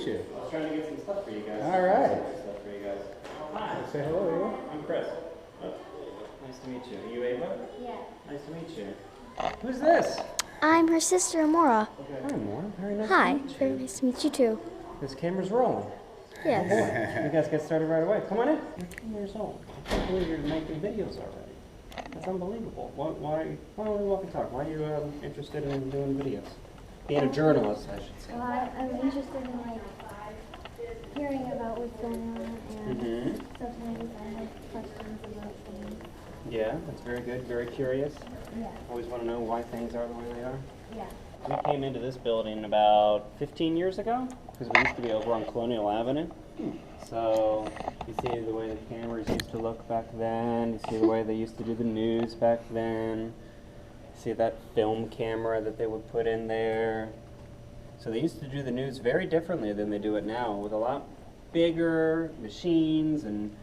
meet you. I was trying to get some stuff for you guys. All right. Stuff for you guys. Hi. Say hello, I'm Chris. Nice to meet you. Are you Ava? Yeah. Nice to meet you. Who's this? I'm her sister, Amora. Hi, Maura. Very nice Hi. to meet you. Very nice to meet you too. This camera's rolling. Yes. You guys get started right away. Come on in. You're 10 years old. I can't believe you're making videos already. That's unbelievable. Why don't we walk and talk? Why are you interested in doing videos? Being a journalist, I should say. Well, I'm interested in hearing about what's going on, and sometimes I have questions about things. Yeah, that's very good. Very curious. Yeah. Always want to know why things are the way they are. Yeah. We came into this building about 15 years ago because we used to be over on Colonial Avenue. So you see the way the cameras used to look back then. You see the way they used to do the news back then. You see that film camera that they would put in there. So they used to do the news very differently than they do it now, with a lot bigger machines and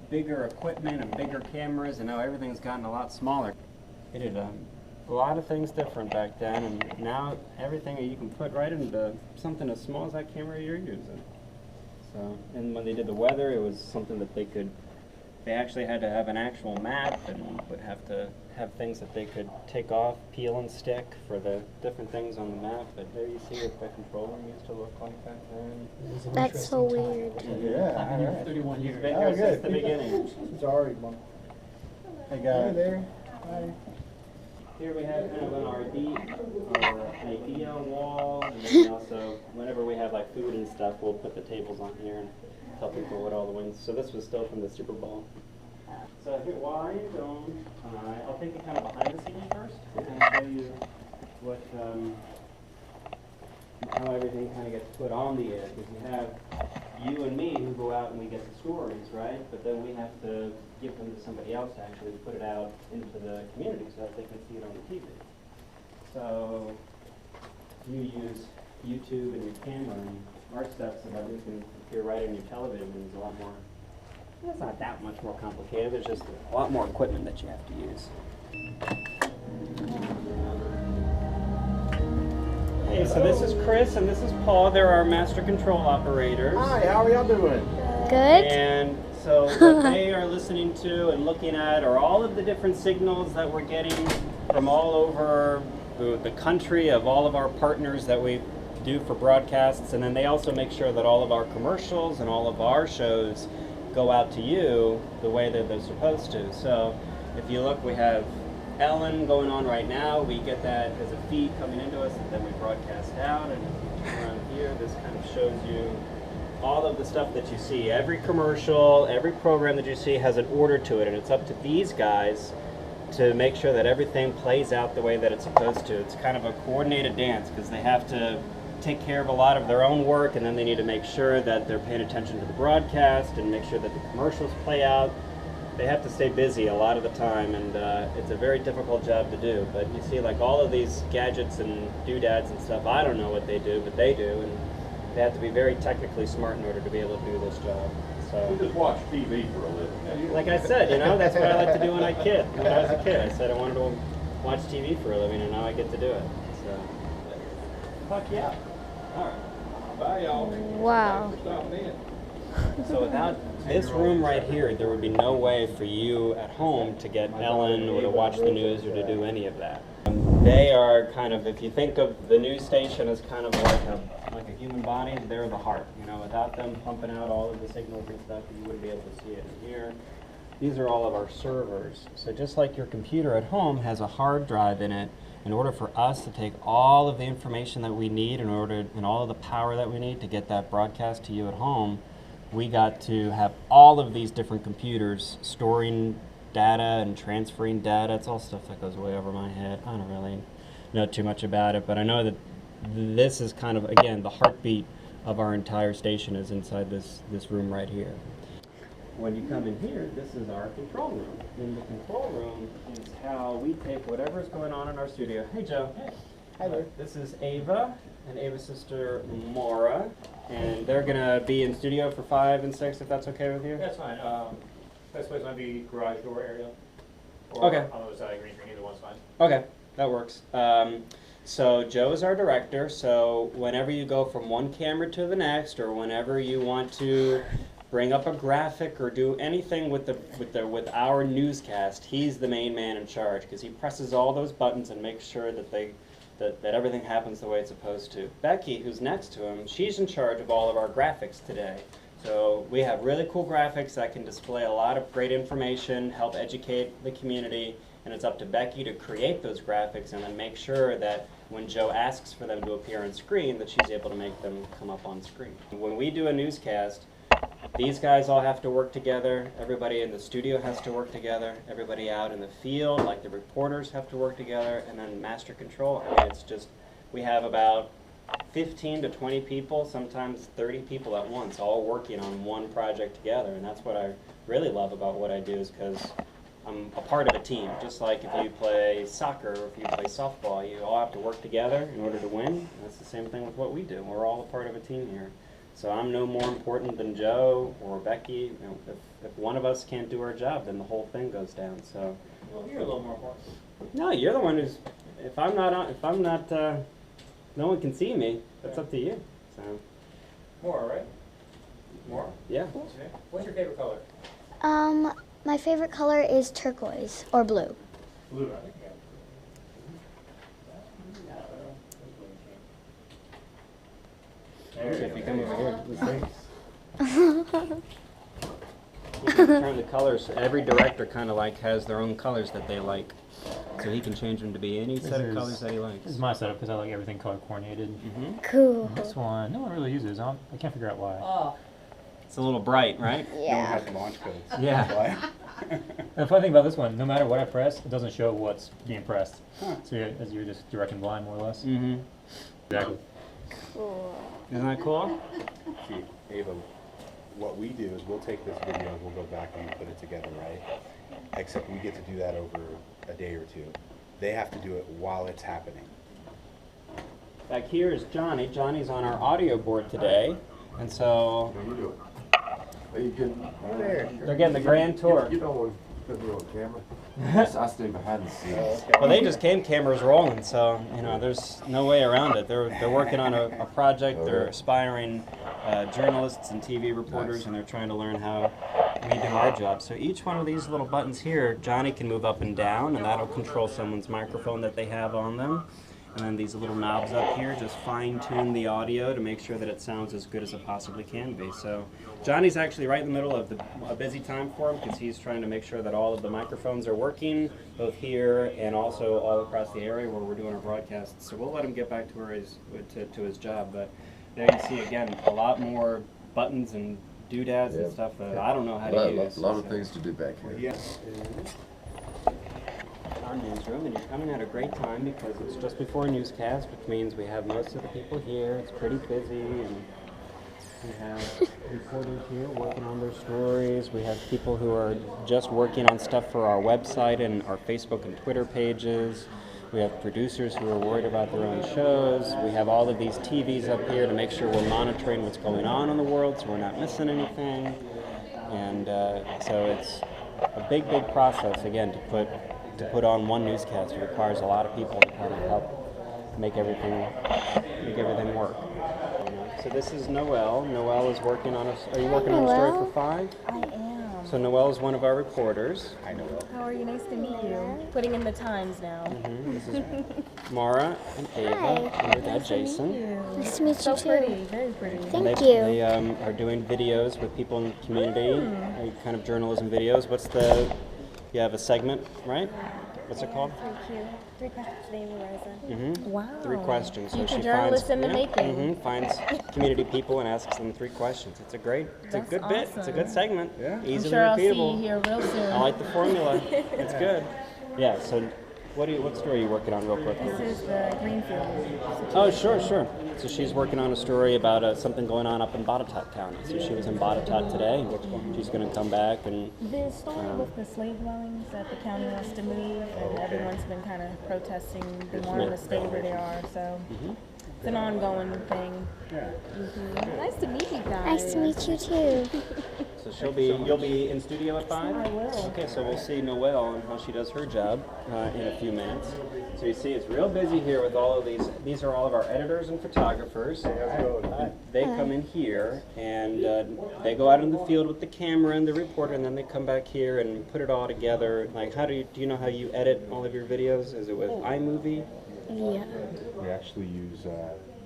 bigger equipment and bigger cameras, and now everything's gotten a lot smaller. They did a lot of things different back then, and now everything you can put right into something as small as that camera you're using. So, and when they did the weather, it was something that they actually had to have an actual map and would have to have things that they could take off, peel and stick for the different things on the map. But there you see what the control room used to look like back then. That's so weird. Yeah, all right. 31 You've years. been Oh, here good. since the beginning. Sorry, Mom. Hey, guys. Hi there. Hi. Here we have kind of an idea wall, and then also whenever we have like food and stuff, we'll put the tables on here and tell people what all the wings. So this was still from the Super Bowl. So here, why don't I'll take you kind of behind the scenes first and show you what how everything kind of gets put on the air. Because you have you and me who go out and we get the stories, right? But then we have to give them to somebody else to actually put it out into the community so that they can see it on the TV. So you use YouTube and your camera, and our stuff so that we can appear right on your television is a lot more. It's not that much more complicated. There's just a lot more equipment that you have to use. Hey, so this is Chris and this is Paul. They're our master control operators. Hi, how are y'all doing? Good. And so what they are listening to and looking at are all of the different signals that we're getting from all over the country of all of our partners that we do for broadcasts. And then they also make sure that all of our commercials and all of our shows go out to you the way that they're supposed to. So if you look, we have Ellen going on right now. We get that as a feed coming into us, and then we broadcast out. And if you turn around here, this kind of shows you all of the stuff that you see. Every commercial, every program that you see has an order to it, and it's up to these guys to make sure that everything plays out the way that it's supposed to. It's kind of a coordinated dance because they have to take care of a lot of their own work, and then they need to make sure that they're paying attention to the broadcast and make sure that the commercials play out. They have to stay busy a lot of the time, and it's a very difficult job to do. But you see, like all of these gadgets and doodads and stuff, I don't know what they do, but they do, and they have to be very technically smart in order to be able to do this job. So, We just watch TV for a living. like I said, you know, that's what I like to do when I was a kid. I said I wanted to watch TV for a living, and now I get to do it. So, fuck yeah. All right. Bye, y'all. Wow. Thanks for stopping in. So without this room right here, there would be no way for you at home to get Ellen or to watch the news or to do any of that. They are kind of, if you think of the news station as kind of like a human body, they're the heart. You know, without them pumping out all of the signals and stuff, you wouldn't be able to see it in here. These are all of our servers. So just like your computer at home has a hard drive in it, in order for us to take all of the information that we need and all of the power that we need to get that broadcast to you at home, we got to have all of these different computers storing data and transferring data. It's all stuff that goes way over my head. I don't really know too much about it, but I know that this is kind of, again, the heartbeat of our entire station is inside this room right here. When you come in here, this is our control room. In the control room is how we take whatever's going on in our studio. Hey, Joe. Hey. Hi there. This is Ava and Ava's sister, Maura. And they're going to be in studio for 5 and 6, if that's okay with you? That's fine. Best place might be garage door area. Or Okay. on the other side of green screen, either one's fine. Okay, that works. So Joe is our director, so whenever you go from one camera to the next, or whenever you want to bring up a graphic or do anything with our newscast, he's the main man in charge, because he presses all those buttons and makes sure that that everything happens the way it's supposed to. Becky, who's next to him, she's in charge of all of our graphics today. So we have really cool graphics that can display a lot of great information, help educate the community, and it's up to Becky to create those graphics and then make sure that when Joe asks for them to appear on screen, that she's able to make them come up on screen. When we do a newscast, these guys all have to work together, everybody in the studio has to work together, everybody out in the field, like the reporters, have to work together, and then master control. I mean, it's just, we have about 15 to 20 people, sometimes 30 people at once, all working on one project together, and that's what I really love about what I do, is because I'm a part of a team. Just like if you play soccer or if you play softball, you all have to work together in order to win. And that's the same thing with what we do. We're all a part of a team here. So I'm no more important than Joe or Becky. You know, if one of us can't do our job, then the whole thing goes down. So. Well, you're a little more important. No, you're the one who's. If I'm not, no one can see me. That's up to you. So. More, right? More? Yeah. Okay. What's your favorite color? My favorite color is turquoise or blue. Blue, I think. If you come over here, you can turn the colors. Every director kind of like has their own colors that they like, so he can change them to be any set of colors that he likes. This is my setup because I like everything color coordinated. Cool. This one, no one really uses. I can't figure out why. It's a little bright, right? No one Yeah. has the launch codes. Yeah. That's why. And the funny thing about this one, no matter what I press, it doesn't show what's being pressed. So as you're just directing blind, more or less. Mm-hmm. Exactly. Cool. Isn't that cool? See, Ava, what we do is we'll take this video and we'll go back and put it together, right? Except we get to do that over a day or two. They have to do it while it's happening. Back here is Johnny. Johnny's on our audio board today, and so How you doing? Are you getting? they're getting the grand tour. You don't want to put me on camera? I stay behind the scenes. Well, they just came cameras rolling, so you know there's no way around it. They're working on a project. They're aspiring journalists and TV reporters, and they're trying to learn how we do our job. So each one of these little buttons here, Johnny can move up and down, and that'll control someone's microphone that they have on them. And then these little knobs up here just fine-tune the audio to make sure that it sounds as good as it possibly can be. So Johnny's actually right in the middle of a busy time for him because he's trying to make sure that all of the microphones are working, both here and also all across the area where we're doing our broadcasts. So we'll let him get back to his job. But there you see, again, a lot more buttons and doodads and stuff that I don't know how to use. A lot of things to do back here. Yes. Our newsroom, and you're coming at a great time because it's just before a newscast, which means we have most of the people here. It's pretty busy, and we have reporters here working on their stories. We have people who are just working on stuff for our website and our Facebook and Twitter pages. We have producers who are worried about their own shows. We have all of these TVs up here to make sure we're monitoring what's going on in the world so we're not missing anything. And so it's a big, big process, again, to put on one newscast. It requires a lot of people to kind of help make everything work. So this is Noelle. Noelle is working on are you working on a story for 5? I am. So Noelle is one of our reporters. I know. How are you? Nice to meet you. Putting in the times now. This is Mara and Ava and their dad Jason. Nice to meet So you too. pretty, very pretty. Thank They you. are doing videos with people in the community, kind of journalism videos. You have a segment, right? What's it called? 3 questions today, Ava Rosa. Wow. 3 questions. So Future she journalist in the making. finds community people and asks them 3 questions. It's a That's good bit. It's a good awesome. segment. Yeah. I'm Easily sure I'll see repeatable. you here real soon. I like the formula. It's good. Yeah. So, what story are you working on, real quick? This is the Greenfield situation. Oh, sure. So she's working on a story about something going on up in Botetourt County. So she was in Botetourt today. She's going to come back and. The story with the slave dwellings that the county wants to move, and everyone's been kind of protesting, been wanting to stay where they are. So it's an ongoing thing. Yeah. Nice to meet you guys. Nice to meet you too. So you'll be in studio at 5? I will. Okay, so we'll see Noelle and how she does her job in a few minutes. So you see, it's real busy here with all of these. These are all of our editors and photographers. They come in here and they go out in the field with the camera and the reporter, and then they come back here and put it all together. Like, how do you know how you edit all of your videos? Is it with iMovie? Yeah. We actually use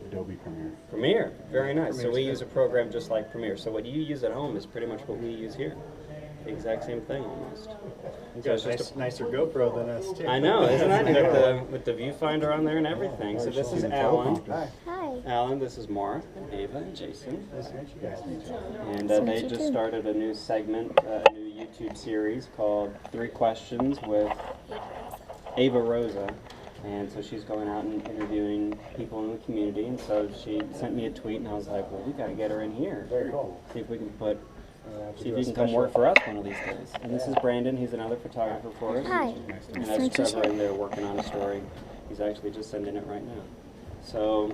Adobe Premiere. Premiere, very nice. So we use a program just like Premiere. So what you use at home is pretty much what we use here. The exact same thing almost. You So got it's a just nicer GoPro than us too. I know, isn't that with the viewfinder on there and everything. So this is Alan. Hi. Alan, this is Mark, Ava, and Jason. Nice to meet you. And Nice to they meet you just too. started a new segment, a new YouTube series called 3 Questions with Ava Rosa. And so she's going out and interviewing people in the community. And so she sent me a tweet, and I was like, well, we got to get her in here. Very cool. See if we can see if you can come work for us one of these days. And this is Brandon. He's another photographer for us. Hi. And Nice to that's meet you Trevor too. in there working on a story. He's actually just sending it right now. So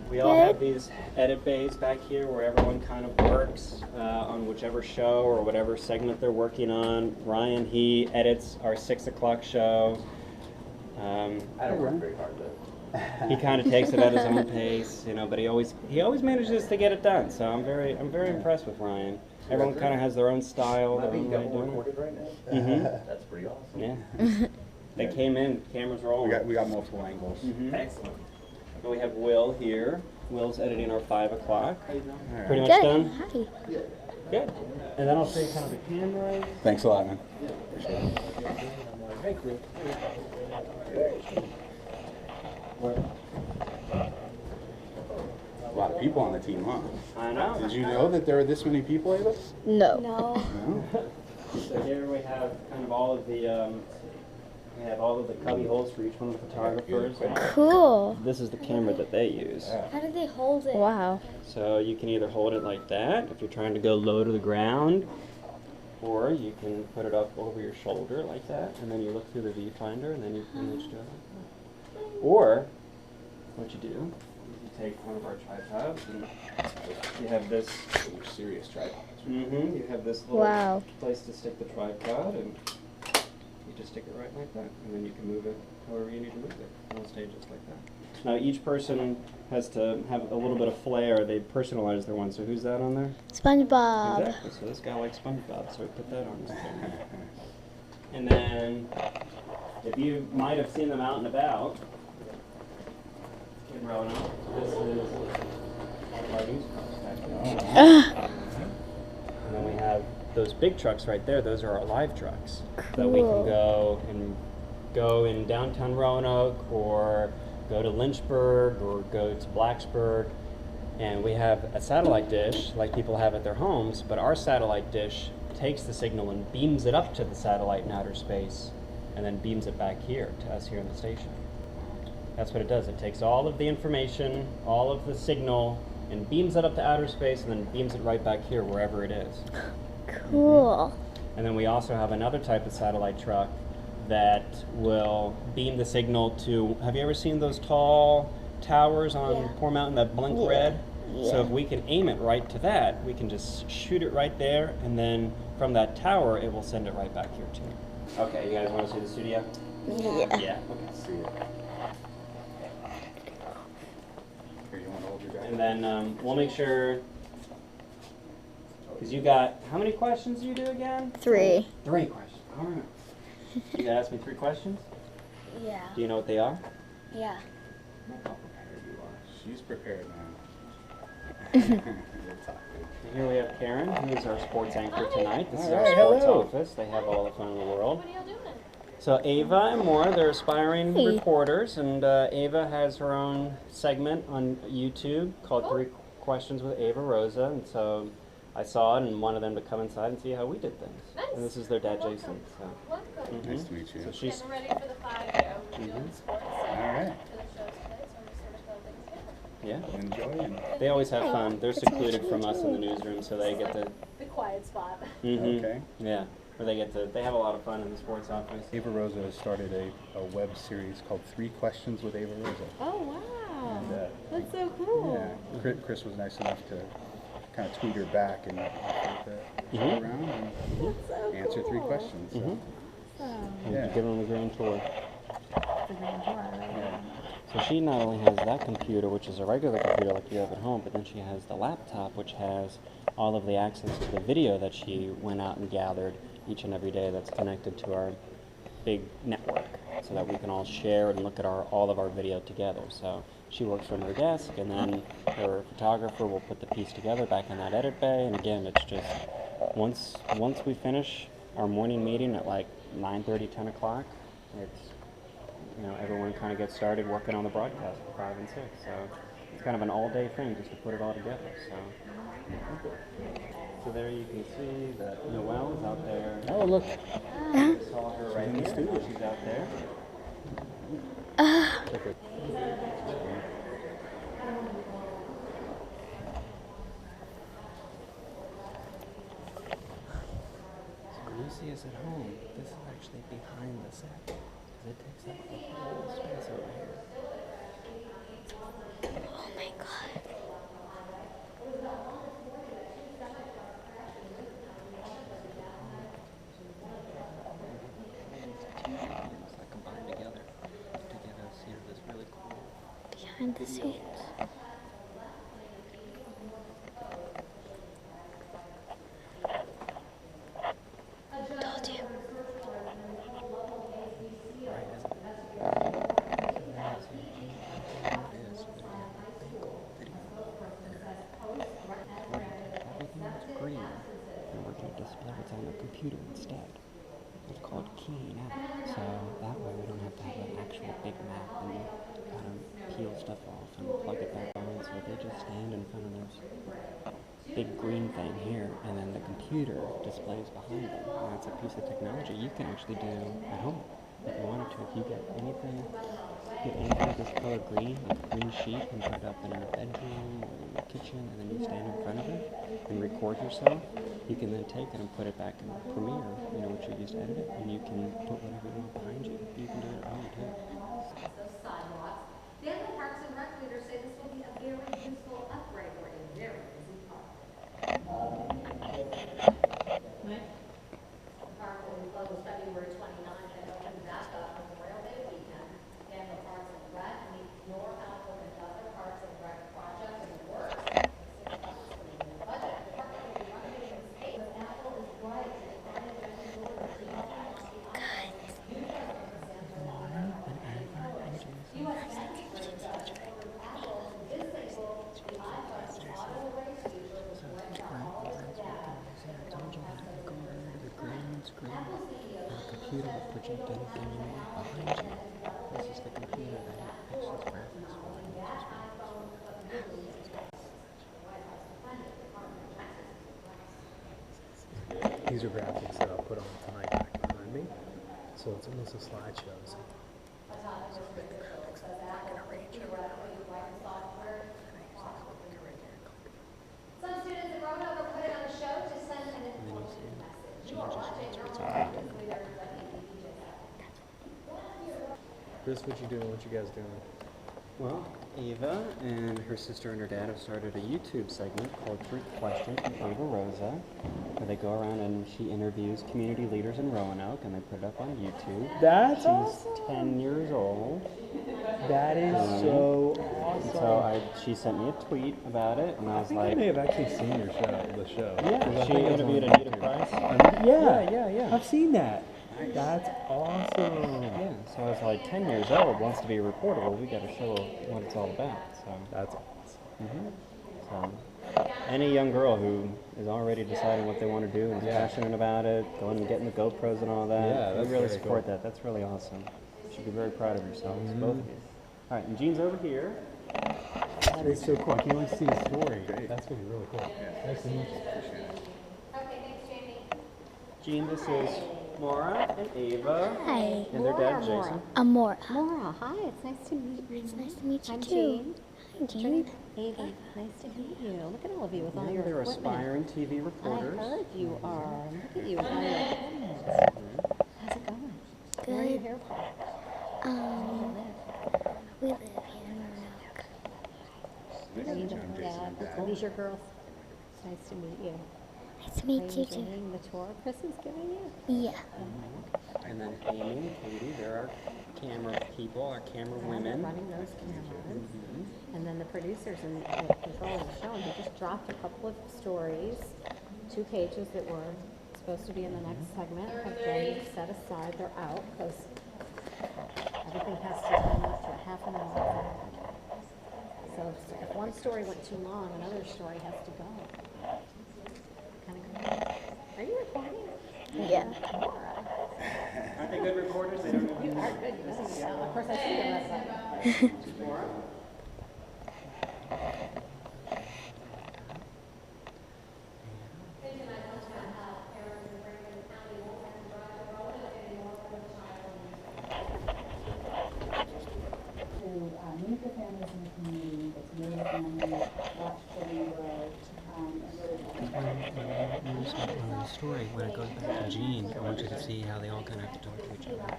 we all have these edit bays back here where everyone kind of works on whichever show or whatever segment they're working on. Ryan, he edits our 6 o'clock show. I don't work very hard though. He kind of takes it at his own pace, you know, but he always manages to get it done. So I'm very impressed with Ryan. Everyone kind of has their own style, their own way of doing it. recorded right now. Mhm. That's pretty awesome. Yeah. They came in, cameras rolling. We got multiple angles. Mhm. Excellent. And we have Will here. Will's editing our 5 o'clock. All Pretty right. much Good. done. Howdy. Good. And then I'll show you kind of the cameras. Thanks a lot, man. Thank you. A lot of people on the team, huh? I know. Did you know that there were this many people, Ava? No. No. So here we have kind of all of the we have all of the cubby holes for each one of the photographers. Cool. This is the camera that they use. How do they hold it? Wow. So you can either hold it like that if you're trying to go low to the ground, or you can put it up over your shoulder like that, and then you look through the viewfinder, and then you can image do it like that. Or what you do is you take one of our tripods, and you have this. Serious tripods. You have this little Wow. place to stick the tripod, and you just stick it right like that, and then you can move it however you need to move it on stage just like that. Now each person has to have a little bit of flair. They personalize their one. So who's that on there? SpongeBob. Exactly. So this guy likes SpongeBob, so we put that on his camera. And then, if you might have seen them out and about in Roanoke, this is one of our news trucks back there. And then we have those big trucks right there. Those are our live trucks that we can go in downtown Roanoke, or go to Lynchburg, or go to Blacksburg. And we have a satellite dish like people have at their homes, but our satellite dish takes the signal and beams it up to the satellite in outer space, and then beams it back here to us here in the station. That's what it does. It takes all of the information, all of the signal, and beams it up to outer space, and then beams it right back here wherever it is. Cool. And then we also have another type of satellite truck that will beam the signal to, have you ever seen those tall towers on Poor Mountain that blink red? So if we can aim it right to that, we can just shoot it right there, and then from that tower, it will send it right back here too. Okay, you guys want to see the studio? Yeah. Yeah. Let's see it. Here, you want to hold your guy? And then we'll make sure, because you got, how many questions do you do again? 3. 3 questions. All right. You gotta ask me 3 questions? Yeah. Do you know what they are? Yeah. Look how prepared you are. She's prepared, man. And here we have Karen, who is our sports anchor tonight. This is All our right, sports hello. office. They have all the fun in the world. So Ava and more, they're aspiring Hey. reporters, and Ava has her own segment on YouTube called 3 Questions with Ava Rosa, and so I saw it and wanted them to come inside and see how we did things. And this is their dad, Jason. So. Welcome. Nice to meet you. So she's Getting ready for the 5-0. We're doing sports. All right. For the shows today, so we're just sort of throwing things together. yeah. Enjoy. And, They always have fun. They're secluded from us in the newsroom, so they get to. The quiet spot. Okay. Yeah, where they get to. They have a lot of fun in the sports office. Ava Rosa has started a web series called 3 Questions with Ava Rosa. Oh, wow. And, That's so cool. yeah, Chris was nice enough to kind of tweet her back and offer to go around and That's so answer 3 cool. questions. So. And Yeah. give them a grand tour. Instagram too, right? Yeah. So she not only has that computer, which is a regular computer like you have at home, but then she has the laptop, which has all of the access to the video that she went out and gathered each and every day that's connected to our big network, so that we can all share and look at all of our video together. So she works from her desk, and then her photographer will put the piece together back in that edit bay. And again, it's just once we finish our morning meeting at like 9:30, 10 o'clock, it's, you know, everyone kind of gets started working on the broadcast at 5 and 6. So it's kind of an all-day thing just to put it all together. So there you can see that Noelle is out there. Oh, look. Saw her right in the studio. She's out there. So when you see us at home, this is actually behind the set, because it takes up the whole space over here. Oh my god. That combined together to give us, you know, this really cool. Behind the scenes. Told you. Everything's green, and we're going to display what's on the computer instead. It's called keying out, so that way we don't have to have an actual big map and kind of peel stuff off and plug it back on. So they just stand in front of this big green thing here, and then the computer displays behind them. And that's a piece of technology you can actually do at home if you wanted to. If you get anything this color green, like a green sheet, and put it up in your bedroom or in your kitchen, and then you stand in front of it and record yourself, you can then take it and put it back in Premiere, you know, which you used to edit it, and you can put whatever you want behind you. You can do it at home too. Those sidewalks. Then the Parks and Rec leaders say this will be a very useful upgrade for a very busy park. The park will be closed February 29th and open back up Memorial Day weekend. And the Parks and Rec meets your council and other Parks and Rec projects and works. Budget. The park will be running in space. The apple is bright and climate change will Computer will project anything you want behind you. This is the computer that makes these graphics for you. These are graphics that I'll put on tonight back behind me. So it's almost a slideshow. So Some students at Roanoke are putting on a show to send an important message. You are watching your Chris, what you doing? What you guys doing? Well, Ava and her sister and her dad have started a YouTube segment called Truth Questions with Ava Rosa, where they go around and she interviews community leaders in Roanoke, and they put it up on YouTube. That's She's awesome. 10 years old. That is so awesome. So she sent me a tweet about it, and I was I like, may have actually seen your show, the show. yeah, 'Cause I she think it was interviewed on Anita YouTube. Price. Yeah, yeah. I've seen that. That's awesome. Yeah, so I was like, 10 years old, wants to be a reporter. Well, we got to show her what it's all about. So, That's awesome. so any young girl who is already deciding what they want to do and is Yeah. passionate about it, going and getting the GoPros and all that, Yeah, we that's really very support cool. that. That's really awesome. You should be very proud of yourselves, both of you. All right, and Jean's over here. That is so cool. I can't wait to see the story. That's going to be really cool. Nice to meet you. Okay, thanks, Jamie. Jean, this is Maura and Ava Hi. and their dad, Jason. Amora. Laura, hi, it's nice to meet you. It's nice to meet you I'm too. Jean. Hi, Jean. Ava, nice to meet you. Look at all of you with all Yeah, your they're equipment. aspiring TV I reporters. heard you are. Look at you with all your equipment. How's it going? Where are you Good. here for? We live here in Roanoke. Are you the dad? Are these your girls? It's nice to meet you. Nice to Are meet you you too. enjoying the tour Chris is giving you? Yeah. And then Amy and Katie, they're our camera people, our camera They're women. running those cameras. Mhm. And then the producers and controlling the show, and he just dropped a couple of stories, 2 pages that were supposed to be in the next segment have been set aside. They're out because everything has to time up to a half an hour. So if one story went too long, another story has to go. Kind of good. Are you recording? Yeah. Aren't they good reporters? They don't know. You are good. You doesn't sound. Of course, I see you last night. Meet the families in the community, get to know the family, watch children grow, and really In the story, when it goes back to Gene, I want you to see how they all kind of have to talk to each other.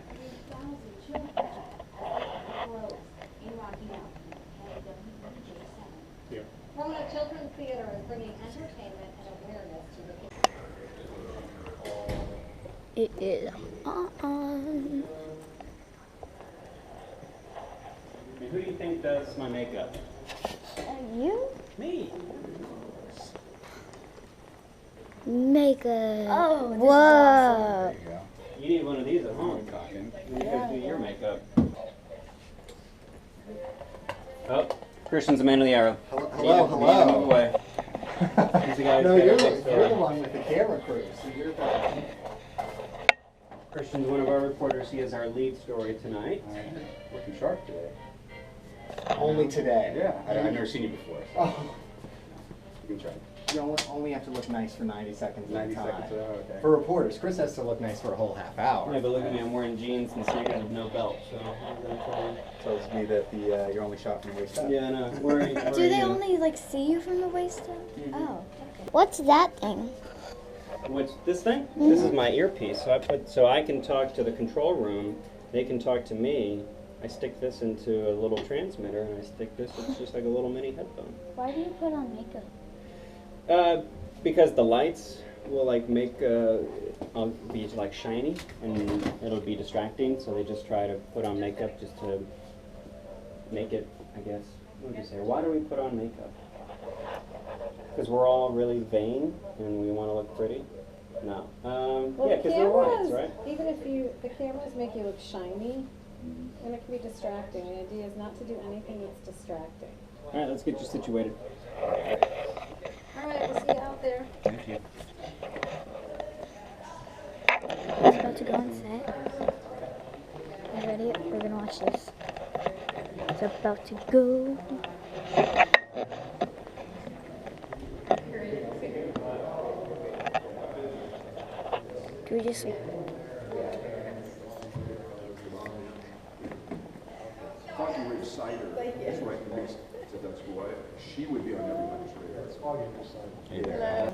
Roanoke Children's Theater is bringing entertainment and awareness to the It is on. And who do you think does my makeup? You? Me. Makeup. Oh, this is Whoa. There you go. You need one of these at home. Talking. You guys do your makeup. Oh, Christian's the man of the hour. Hello, Move hello. away. He's the guy who's No, got you're a big the story. one with the camera crew, so you're the... Christian's one of our reporters. He has our lead story tonight. Looking sharp today. Only today. Yeah, I've never seen you before. So Oh, you can try. you only have to look nice for 90 seconds at 90 a time. seconds. Okay. For reporters, Chris has to look nice for a whole half hour. Yeah, but look at me. I'm wearing jeans and sneakers with no belt. So I'm gonna try. Tells me that you're only shot from the waist up. Yeah, no. Wearing. Do they only like see you from the waist up? Mhm. Oh. Okay. What's that thing? What's this thing? This is my earpiece. So I can talk to the control room. They can talk to me. I stick this into a little transmitter, and I stick this. It's just like a little mini headphone. Why do you put on makeup? Because the lights will like make I'll be like shiny, and it'll be distracting. So they just try to put on makeup just to make it, I guess. What would you say? Why do we put on makeup? Because we're all really vain and we want to look pretty. No. Well, Yeah, the because they're lights, cameras, right? even if the cameras make you look shiny, and it can be distracting. The idea is not to do anything that's distracting. All right, let's get you situated. All right, we'll see you out there. Thank you. It's about to go on set. You ready? We're gonna watch this. It's about to go. Do we just like... I thought you were excited. That's right, you said that's why she would be on everybody's radar. Yeah.